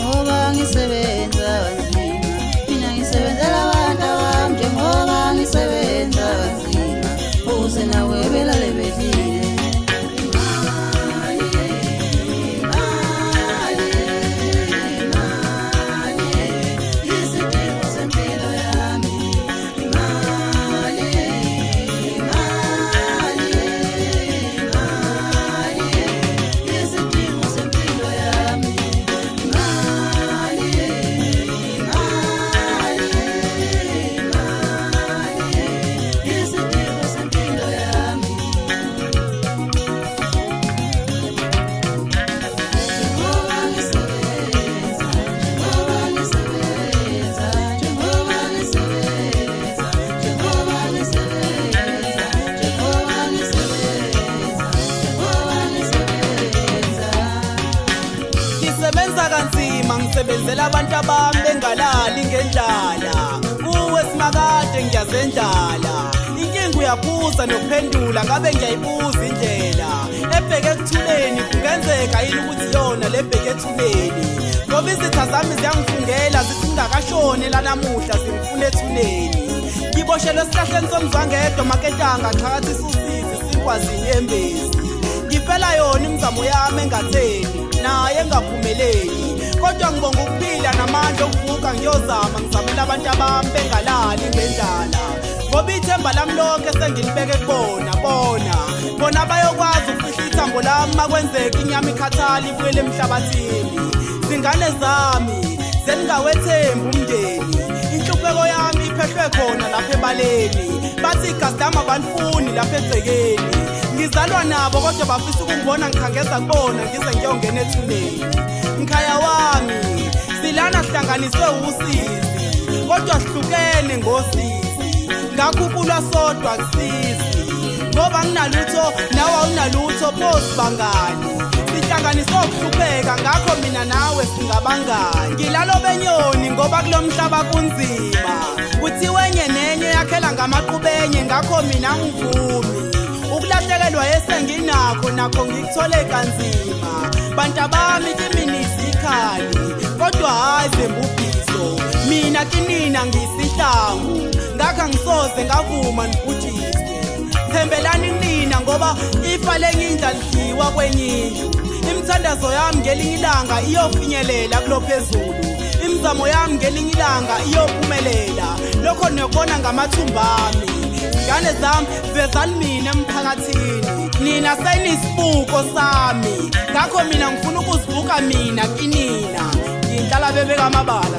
njengoba ngisebenza kanzima. Mina ngisebenzela abantu abami njengoba ngisebenza kanzima. Ukuze nawe belale bedlile. Ngisebenzela abantu abami bengalali ngendlala. Kuwe simakade ngiyazendlala. Inkinga uyaphuza nokuphendula ngabe ngiyayibuza indlela. Ebheke ekuthuleni kungenzeka yini ukuthi yona lebheke ethuleni. Ngoba izitha zami ziyangifungela zithi ngingakashoni lanamuhla zimfuna ethuleni. Ngiboshelwe esihlahleni somzwangedwa maketanga qhakathi isusizi sikwazini embezi. Ngifela yona imizamo yami engatheni naye engaphumeleli. Kodwa ngibonga ukuphila namandla okuvuka ngiyozama ngizamela abantu abami bengalali ngendlala. Ngoba ithemba lami lonke sengilibeke kubona bona bayokwazi ukufihla ithambo lami makwenzeka inyama ikhathala ibuyele emhlabathini. Zingane zami zeningawethembi umndeni. Inhlupheko yami iphehlwe khona lapha ebaleni. Bathi igazi lami abalifuni lapha egcekeni. Ngizalwa nabo kodwa bafisa ukungibona ngikhangeza kubona ngize ngiyongena ethuneni. Mkhaya wami silana sihlanganiswe usizi kodwa sihlukene ngosizi. Ngakhukulwa sodwa kusizi ngoba nginalutho nawe awunalutho phosi bangani. Sihlanganiswe ukuhlupheka ngakho mina nawe singabangani. Ngilalo benyoni ngoba kulomhlaba kunzima. Kuthiwe enye nenye yakhela ngamaqhubenye ngakho mina ngivumi. Ukulahlekelwa esenginakho nakho ngikuthole kanzima. Bantu bami kimi nisikhali kodwa hayi zembubhiso. Mina kinina ngisihlangu ngakho ngisoze ngavuma nibhujiswe. Thembelani nina ngoba ifa lengindla lidliwa kwenyindlu. Imithandazo yami ngelinye ilanga iyofinyelela kulo phezulu. Imizamo yami ngelinye ilanga iyophumelela. Lokho niyokubona ngamathumba ami. Ngane zami vezani mina emphakathini. Nina senisibuko sami ngakho mina ngifuna ukuzibuka mina kinina. Ngihlala bebeka amabala.